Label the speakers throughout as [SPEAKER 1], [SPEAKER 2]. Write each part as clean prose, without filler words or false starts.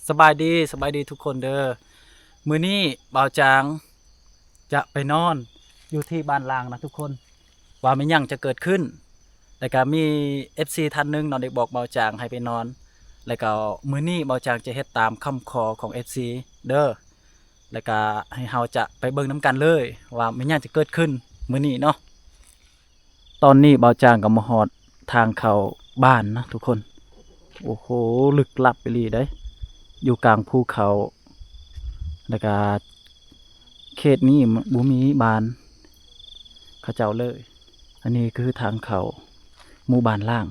[SPEAKER 1] สบายดีทุกคนเด้อมื้อนี้บ่าวจางจะไปนอนอยู่ที่บ้านลางนะทุกคนว่าไม่ยังจะเกิดขึ้นแล้วก็มี FC ท่านหนึงเนาะได้บอกบ่าวจางให้ไปนอนแล้วก็มื้อนี้บ่าวจางจะเฮ็ดตามคำขอของ FC เด้อแล้วก็ให้เฮาจะไปเบิ่งนํกันเลยว่าไม่ยังจะเกิดขึ้นมื้อนี้เนาะตอนนี้บ่าวจางก็มาฮอดทางเข้าบ้านนะทุกคนโอ้โหลึกลับไปเลยเด้อยู่กลางภูเขาแล้วก็เขตนี้บุมีบ้านเขาเจ้าเลย อันนี้คือทางเขาหมู่บ้านล่าง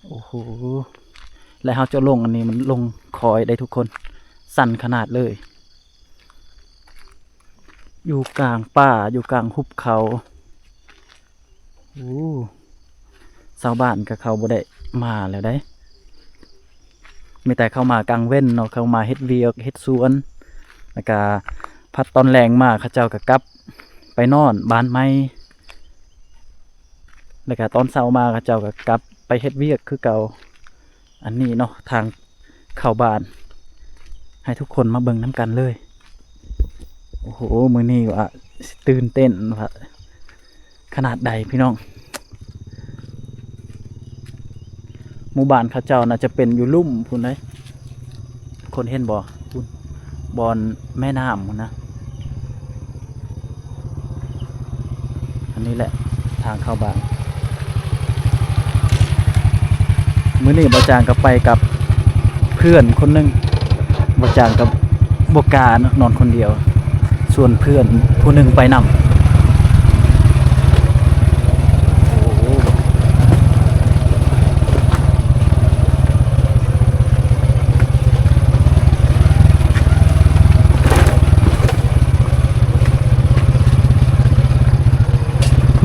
[SPEAKER 1] โอ้โห และเขาจะลงอันนี้มันลงคอยได้ทุกคน สั่นขนาดเลย อยู่กลางป่า อยู่กลางหุบเขาโอ้ชาวบ้านกับเขาบ่ได้มาแล้วได้มีแต่เข้ามากลางเว้นเนาะเข้ามาเฮ็ดเวียกเฮ็ดสวนแล้วก็พัดตอนแรงมาเขาเจ้าก็กลับไปนอนบ้านไม้แล้วก็ตอนเช้ามาเขาเจ้าก็กลับไปเฮ็ดเวียกคือเก่าอันนี้เนาะทางเข้าบ้านให้ทุกคนมาเบิ่งน้ำกันเลยโอ้โหมื้อนี้ว่าตื่นเต้นว่าขนาดใดพี่น้องหมู่บ้านเขาเจ้าน่าจะเป็นอยู่ลุ่มพุ่นเลยคนเห็นบ่พุ่นบอนแม่น้ำพุ่นนะอันนี้แหละทางเข้าบ้านมื้อนี้บ่จางก็ไปกับเพื่อนคนหนึงบ่จางกับบ่กล้านอนคนเดียวส่วนเพื่อนผู้หนึงไปนำ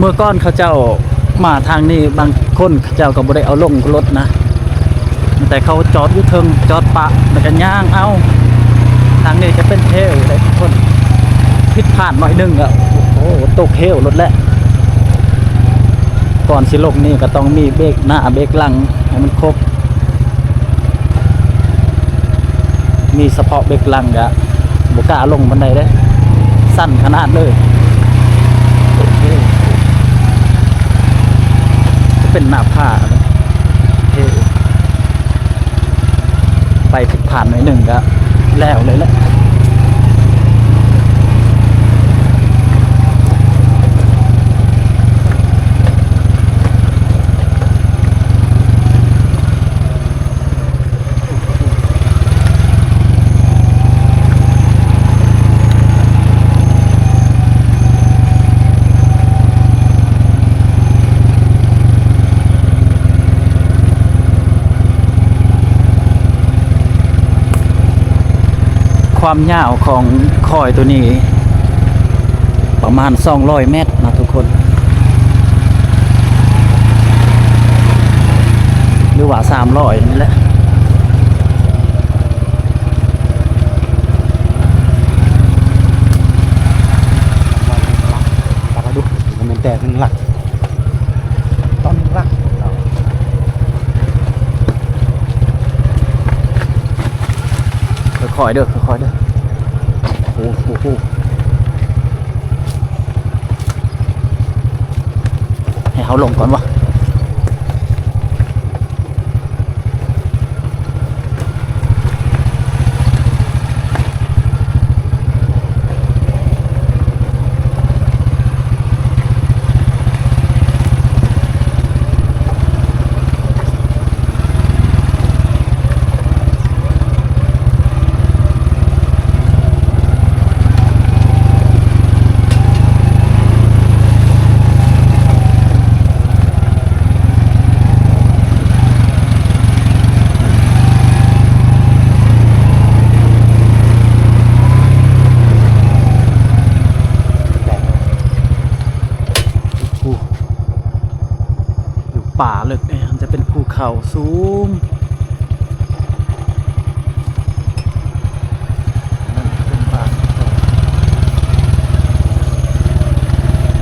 [SPEAKER 1] เมื่อก่อนเขาเจ้ามาทางนี้บางคนเขาเจ้าก็บ่ได้เอาลงรถนะแต่เขาจอดอยู่เทิงจอดปะแล้วก็ย่างเอาทางนี้จะเป็นเทวเลยทุกคนผิดพลาดหน่อยนึงอ่ะโอ้โหตกเทวรถแล้วก่อนสิลงนี่ก็ต้องมีเบรกหน้าเบรกหลังให้มันครบมีเฉพาะเบรกหลังก็บ่กล้าลงบันไดเด้สั้นขนาดเลยเป็นหน้าผ้าไปผิดผ่านหน่อยหนึ่งก็แล้วเลยแหละความยาวของคอยตัวนี้ประมาณ200 เมตรนะทุกคนหรือว่า300นี่แหละมาดูมันแตกมันหลักตอนหลักค่อยๆเด้อค่อยๆเด้อโอ้โหให้เขาลงก่อนวะป่าลึกเนี่ยมันจะเป็นภูเขาสูงนั่นเป็นป่า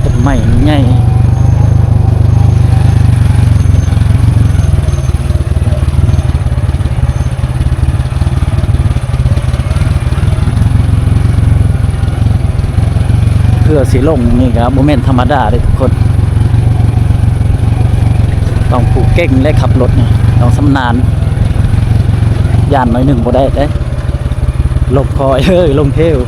[SPEAKER 1] ต้นไม้ใหญ่ โ พื่อสีลงนี่ครับโมเมนต์ธรรมดาเลยทุกคนต้องผูกเก่งและขับรถเนี่ยต้องสำนานย่านหน่อยหนึ่งบ่ได้เด้ลงคอยลงเทว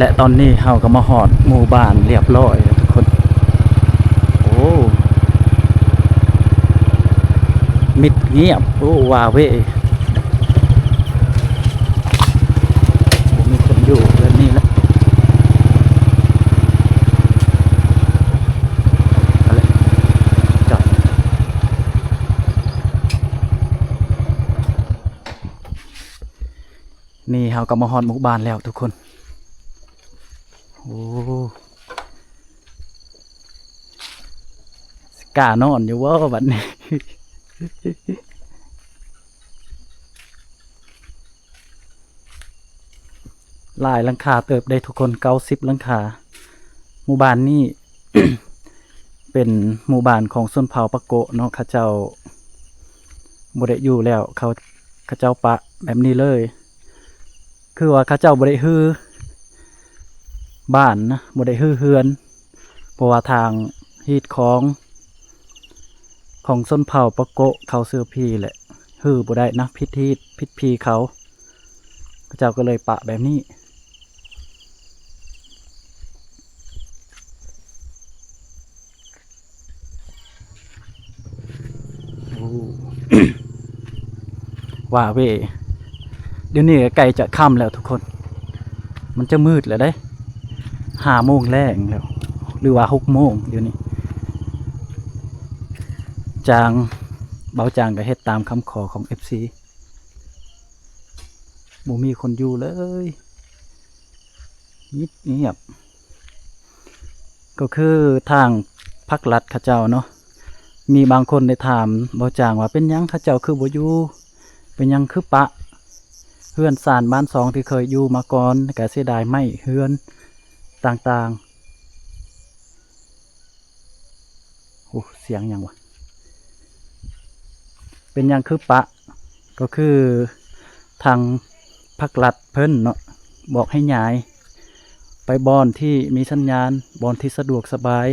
[SPEAKER 1] และตอนนี้เฮาก็มาหอดหมู่บ้านเรียบร้อยแล้วทุกคนโอ้มิดเงียบโอ้ว้าเว้มีคนอยู่เรื่องนี้แล้วอะไรจอดนี่เฮาก็มาหอดหมู่บ้านแล้วทุกคนโอ้กล้านอนอยู่ว่าบัดนี้ หลายหลังคาเติบได้ทุกคน90หลังคาหมู่บ้านนี้ เป็นหมู่บ้านของชนเผ่าปะโกะเนาะเขาเจ้าบ่ได้อยู่แล้วเขาเจ้าปะแบบนี้เลย คือว่าเขาเจ้าบ่ได้ฮือบ้านนะบ่ได้ฮือเฮือนเพราะว่าทางฮีดของชนเผ่าปะโกะเขาเสื้อพีแหละฮือบ่ได้นะพิษฮีดพิษพีเขาเจ้าก็เลยปะแบบนี้ว่าเวเดี๋ยวนี้ไก่จะค่ำแล้วทุกคนมันจะมืดแล้วได้5 โมงแรงแล้วหรือว่า6 โมงเดี๋ยวนี้จางเบาจางก็เฮ็ดตามคำขอของ FC บ่มีคนอยู่เลยเงียบก็คือทางภาครัฐเขาเจ้าเนาะมีบางคนได้ถามเบาจางว่าเป็นยังเขาเจ้าคือบ่อยู่เป็นยังคือปะเฮือนสานบ้าน2ที่เคยอยู่มาก่อนก็เสียดายไม้เฮือนต่างๆโอ้เสียงยังวะเป็นยังคือปะก็คือทางภาครัฐเพิ่นเนาะบอกให้ย้ายไปบอนที่มีสัญญาณบอนที่สะดวกสบาย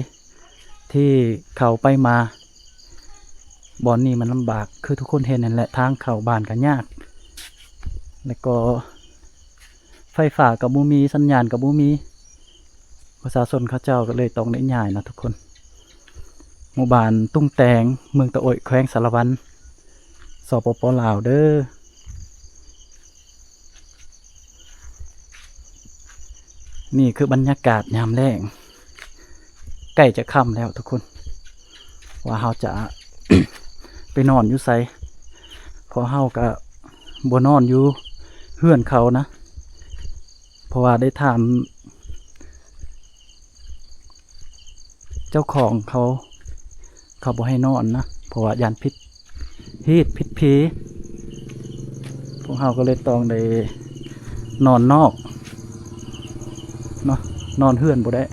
[SPEAKER 1] ที่เขาไปมาบอนนี้มันลำบากคือทุกคนเห็นนั่นแหละทางเข้าบ้านกันยากแล้วก็ไฟฟ้ากับบ่มีสัญญาณกับบ่มีประชาชนเขาเจ้าก็เลยต้องได้ย้ายนะทุกคนหมู่บ้านตุ้งแตงเมืองตะโอยแขวงสารวันสปป.ลาวเด้อนี่คือบรรยากาศยามแล้งใกล้จะค่ำแล้วทุกคนว่าเฮาจะ ไปนอนอยู่ไสพอเฮาก็บ่นอนอยู่เฮือนเขานะเพราะว่าได้ถามเจ้าของเขาบ่ให้นอนนะเพราะว่ายานพิษฮีดพิษผีพวกเฮาก็เลยต้องได้นอนนอกเนาะนอนเฮือนบ่ได้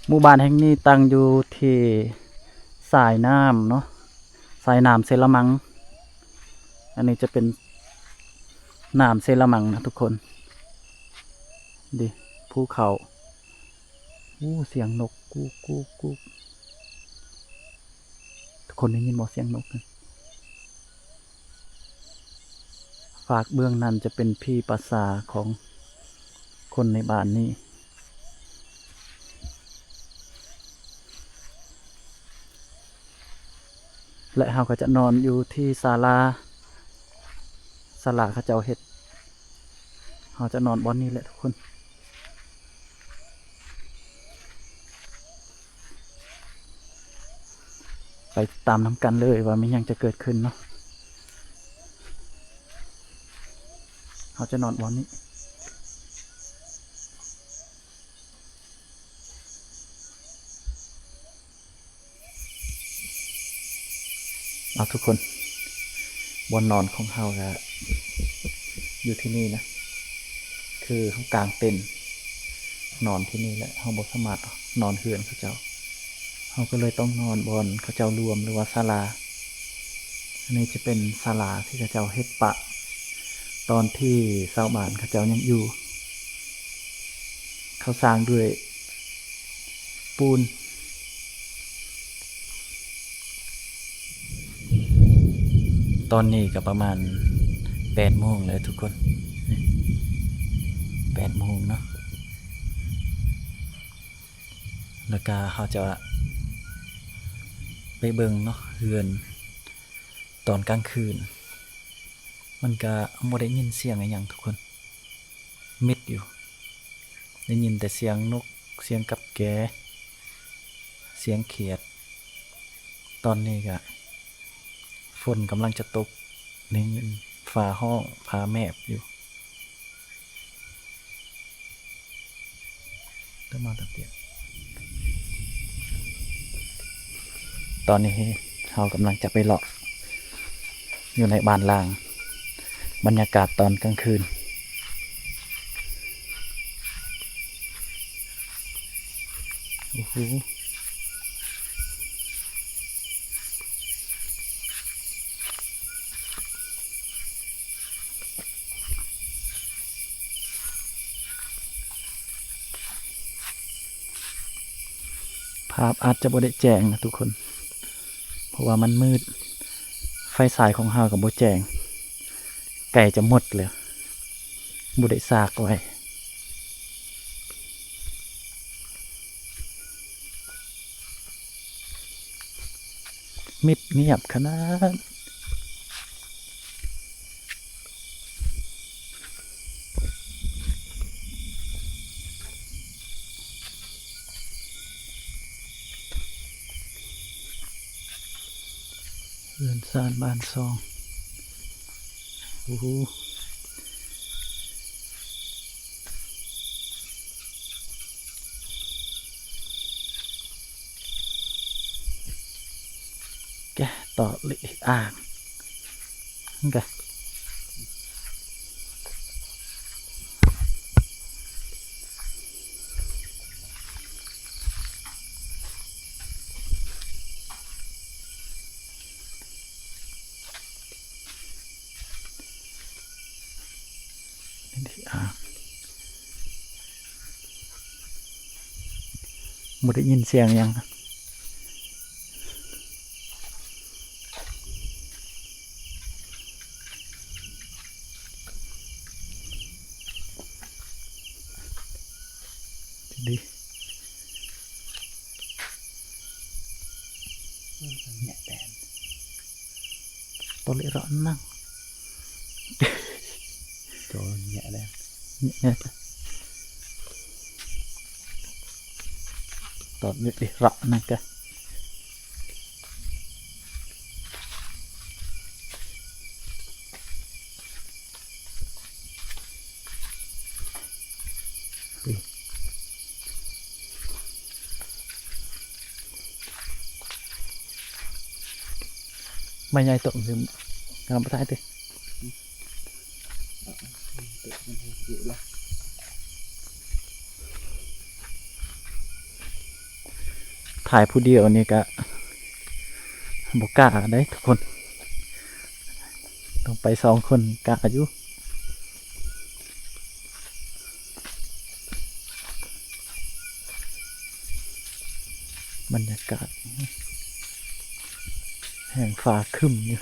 [SPEAKER 1] หมู่บ้านแห่งนี้ตั้งอยู่ที่สายน้ำเนาะสายน้ำเซละมังอันนี้จะเป็นน้ำเซละมังนะทุกคนดิภูเขาเสียงนกกู คนได้ยินบ่เสียงนกนะฝากเบื้องนั้นจะเป็นพี่ภาษาของคนในบ้านนี้และเราก็จะนอนอยู่ที่ศาลาเขาเจ้าเฮ็ดเราจะนอนบอนนี้แหละทุกคนไปตามน้ำกันเลยว่ามีหยังจะเกิดขึ้นเนาะเราจะนอนบอนนี้เอาทุกคนบนนอนของเราก็อยู่ที่นี่นะคือข้างกลางเต็นท์นอนที่นี่แหละเราบ่สามารถนอนเฮือนเขาเจ้าเราก็เลยต้องนอนบนเขาเจ้ารวมหรือว่าศาลาอันนี้จะเป็นศาลาที่เขาเจ้าเฮ็ดปะตอนที่ชาวบ้านเขาเจ้ายังอยู่เขาสร้างด้วยปูนตอนนี้ก็ประมาณ8 โมงเลยทุกคน8 โมงเนาะแล้วก็เขาจะไปเบิ่งเนาะเฮือนตอนกลางคืนมันก็บ่ได้ยินเสียงอะไรอย่างทุกคนมิดอยู่ได้ยินแต่เสียงนกเสียงกับแกเสียงเขียดตอนนี้ก็ฝนกำลังจะตกในฟ้าห้องฟ้าแมบอยู่ต้องมาตัดเตียงตอนนี้เรากำลังจะไปเลาะอยู่ในบ้านล่างบรรยากาศตอนกลางคืนโอ้โหภาพอาจจะบ่ได้แจ้งนะทุกคนเพราะว่ามันมืดไฟฉายของเรากับบ่แจ้งไก่จะหมดเลยบ่ได้ซากไว้มิดเงียบขนาดเรือนซานบ้านซองโอ้โหแกต่อเลยอ่างนี่แกที่อ่างบ่ได้ยินเสียงยังดีเนี่ยแดนตัวเล็กร้อนนั่งตัวเนี่ยแดนเนี่ยตัวเล็กร้อนนั่งกันไม่ใหญ่ตกซึมกำลังไปท้ายติถ่ายผู้เดียวนี่ก็บกล้าได้ทุกคนต้องไป2 คนกล้าอยู่บรรยากาศ แห่งฟ้าครึ้มอยู่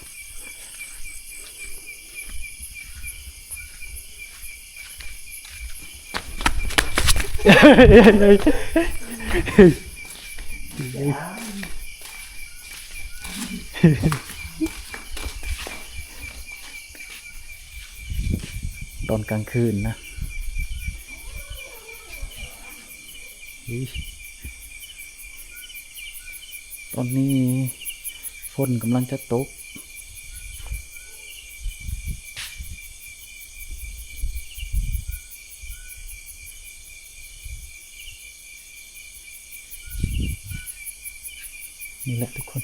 [SPEAKER 1] ตอนกลางคืนนะตอนนี้ฝนกำลังจะตกนี่แหละทุกคน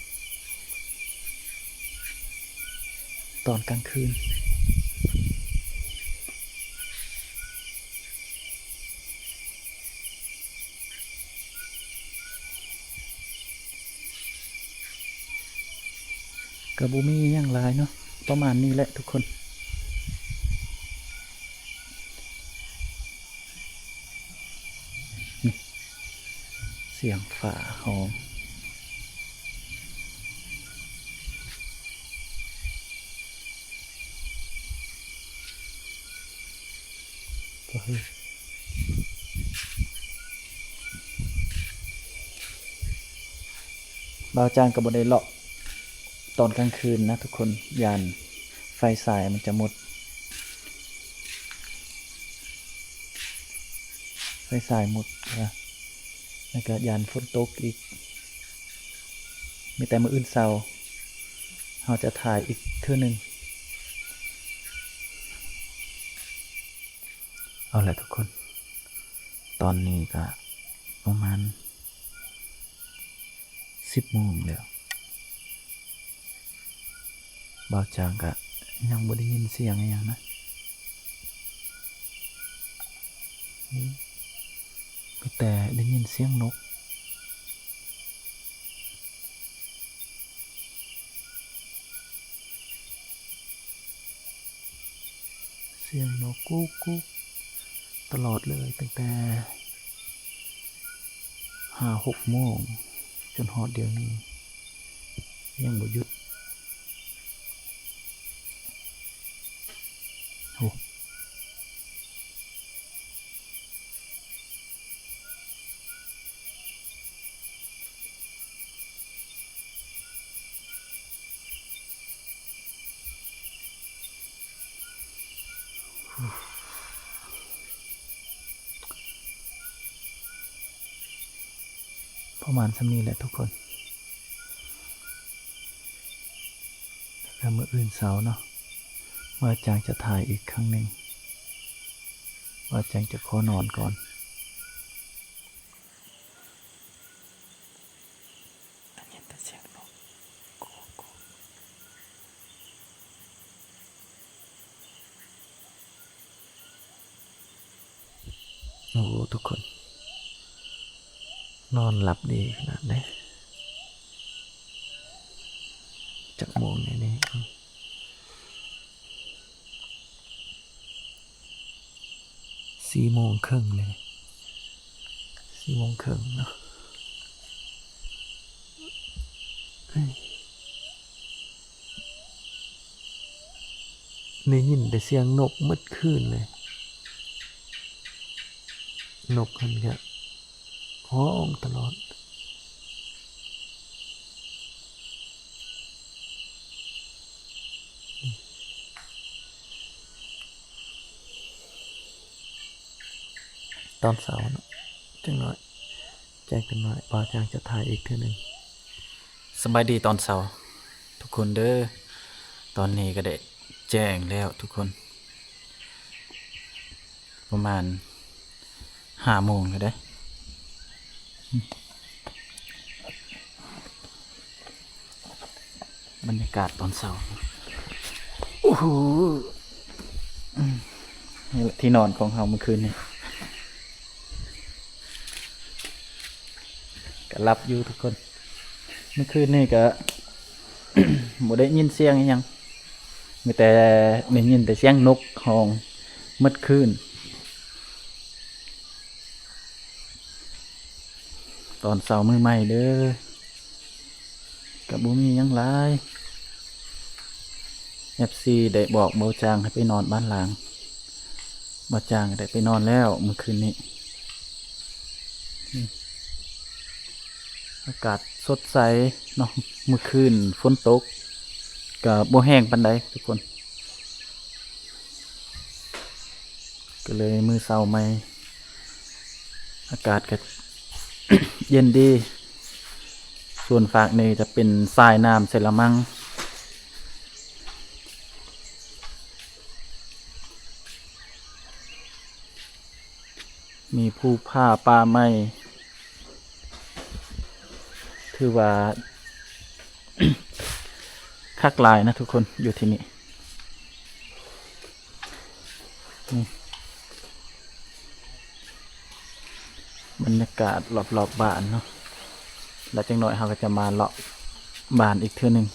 [SPEAKER 1] ตอนกลางคืนกระบุมีอย่างไรเนาะประมาณนี้แหละทุกคนเสียงฝาห้องบ่าวจางกับบได้เลาะตอนกลางคืนนะทุกคนยานไฟสายมันจะหมดไฟสายหมดนะแล้วก็ยานฝนตกอีกมีแต่มื้ออื่นเช้าเราจะถ่ายอีกเทื่อนึงเอาละทุกคนตอนนี้ก็ประมาณ10 โมงแล้วบ่าวจางก็ยังบ่ได้ยินเสียงอะไรอย่างนะมีแต่ได้ยินเสียงนกเสียงนกกุ๊กกุ๊กตลอดเลยตั้งแต่5-6 โมงจนฮอดเดี๋ยวนี้ยังบ่หยุดโอ้ประมาณสำนี้แหละทุกคนแล้วมื้ออื่นเสาร์เนาะว่าจางจะถ่ายอีกครั้งหนึ่งว่าจางจะขอนอนก่อนได้ยินแต่เสียงนกกูกูโอ้ทุกคนนอนหลับดีขนาดไหนจากโมงนี้4:30เลย4:30เนาะได้ยินแต่เสียงนกมืดคืนเลยนกมันก็ร้องตลอดตอนเสาร์เนาะจังหน่อยแจ้งกันหน่อยบ่าวจางจะถ่ายอีกเทื่อนึงสบายดีตอนเสาร์ทุกคนเด้อตอนนี้ก็ได้แจ้งแล้วทุกคนประมาณ5 โมงแล้วได้บรรยากาศตอนเสาร์โอ้โหนี่แหละที่นอนของเราเมื่อคืนนี้ก็รับอยู่ทุกคนเมื่อคืนนี่ก็ บ่ได้ยินเสียงอีหยังมีแต่ได้ยินแต่เสียงนกฮ้องมืดคืนตอนเช้ามื้อใหม่เด้อก็บ่มีหยังหลาย FC ได้บอกเบาจางให้ไปนอนบ้านหลังเบาจางได้ไปนอนแล้วเมื่อคืนนี้อากาศสดใสเนาะเมื่อคืนฝนตกก็บ่แห้งปานใดทุกคนก็เลยมื้อเช้าใหม่อากาศก็ เย็นดีส่วนฝากนี่จะเป็นทรายน้ำเสร็จละมั้งมีภูผ้าป่าไม้ถือว่า คักหลายนะทุกคนอยู่ที่นี่บรรยากาศรอบๆบ้านเนาะแล้วจังหน่อยเราก็จะมาเลาะบ้านอีกเทื่อหนึ่ง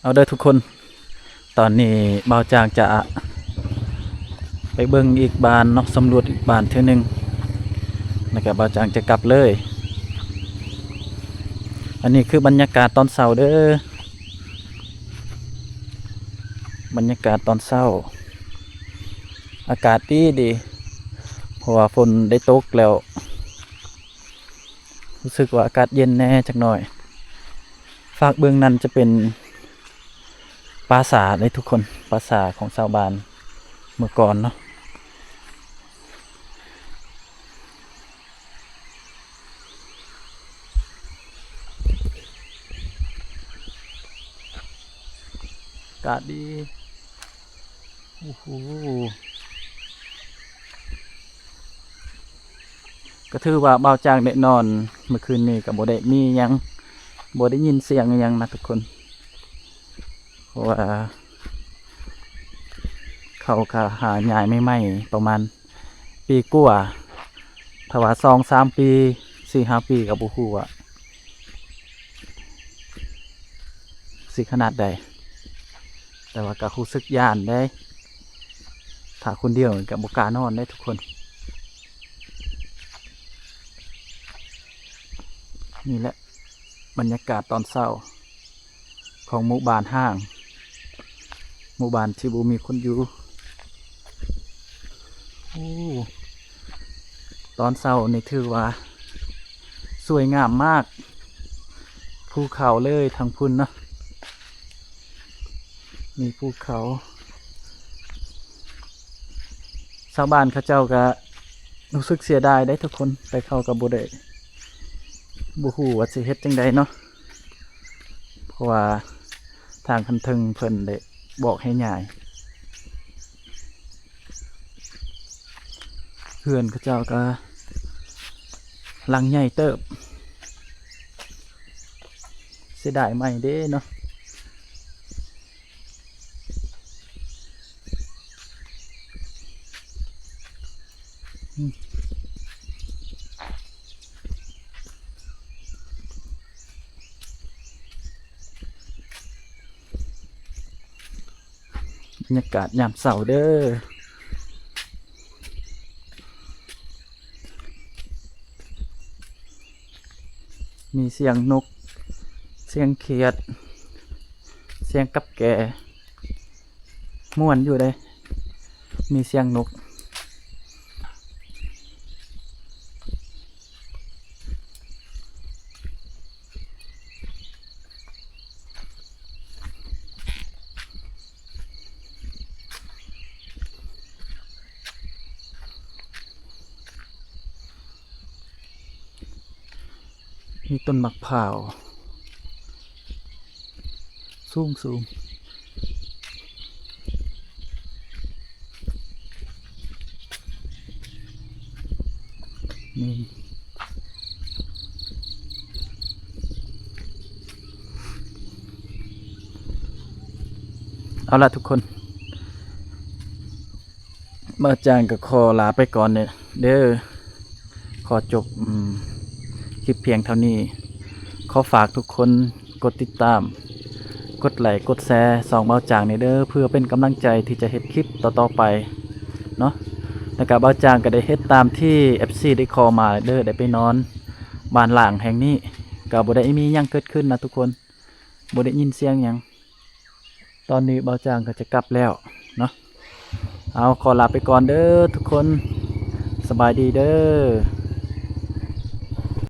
[SPEAKER 1] เอาเด้อทุกคนตอนนี้เบาจางจะไปเบิ่งอีกบ้านเนาะสำรวจอีกบ้านเทื่อหนึ่งแล้วก็เบาจางจะกลับเลยอันนี้คือบรรยากาศตอนเช้าเด้อบรรยากาศตอนเช้าอากาศดีเพราะว่าฝนได้ตกแล้วรู้สึกว่าอากาศเย็นแน่จักหน่อยฝากเบื้องนั้นจะเป็นปราสาทได้ทุกคนปราสาทของชาวบ้านเมื่อก่อนเนาะอากาศดีโอ้โหก็ถือว่าเบาจางได้นอนเมื่อคืนนี้กับโบได้มียังโบได้ยินเสียงยังนะทุกคนเพราะว่าเขาก็หาหญ้าไม่ไหมประมาณปีกว่าถ้าว่า2-3 ปี4-5 ปีกับบุฮูอะสิขนาดใดแต่ว่าก็รู้สึกย่านได้ถ้าคนเดียวกับบุกล้านอนได้ทุกคนนี่แหละบรรยากาศตอนเช้าของหมู่บ้านห้างหมู่บ้านที่บูมีคนอยู่โอ้ตอนเช้านี่ถือว่าสวยงามมากภูเขาเลยทางพุ่นเนาะมีภูเขาชาวบ้านเขาเจ้าก็รู้สึกเสียดายได้ทุกคนไปเข้ากับบุได้บุหูว่าสิเฮ็ดจังใดเนาะเพราะว่าทางคันทึงเพิ่นได้บอกให้ย้ายเพื่อนเขาเจ้าก็หลังใหญ่เติบเสียดายใหม่เด้เนาะบรรยากาศยามเช้าเด้อมีเสียงนกเสียงเขียดเสียงกับแก่ม่วนอยู่เลยมีเสียงนกมีต้นมะพร้าวสูงนี่เอาละทุกคนมาจางกับคอลาไปก่อนเนี่ยเด้อขอจบคลิปเพียงเท่านี้ขอฝากทุกคนกดติดตามกดไลค์กดแชร์ส่องเบาจางในเด้อเพื่อเป็นกำลังใจที่จะเฮ็ดคลิปต่อๆไปเนาะแล้วก็เบาจางก็ได้เฮ็ดตามที่ FC ได้ขอมาเด้อได้ไปนอนบ้านหลังแห่งนี้ก็บ่ได้มีหยังเกิดขึ้นนะทุกคนบ่ได้ยินเสียงหยัง ตอนนี้เบาจางก็จะกลับแล้วเนาะเอาขอลาไปก่อนเด้อทุกคนสบายดีเด้อ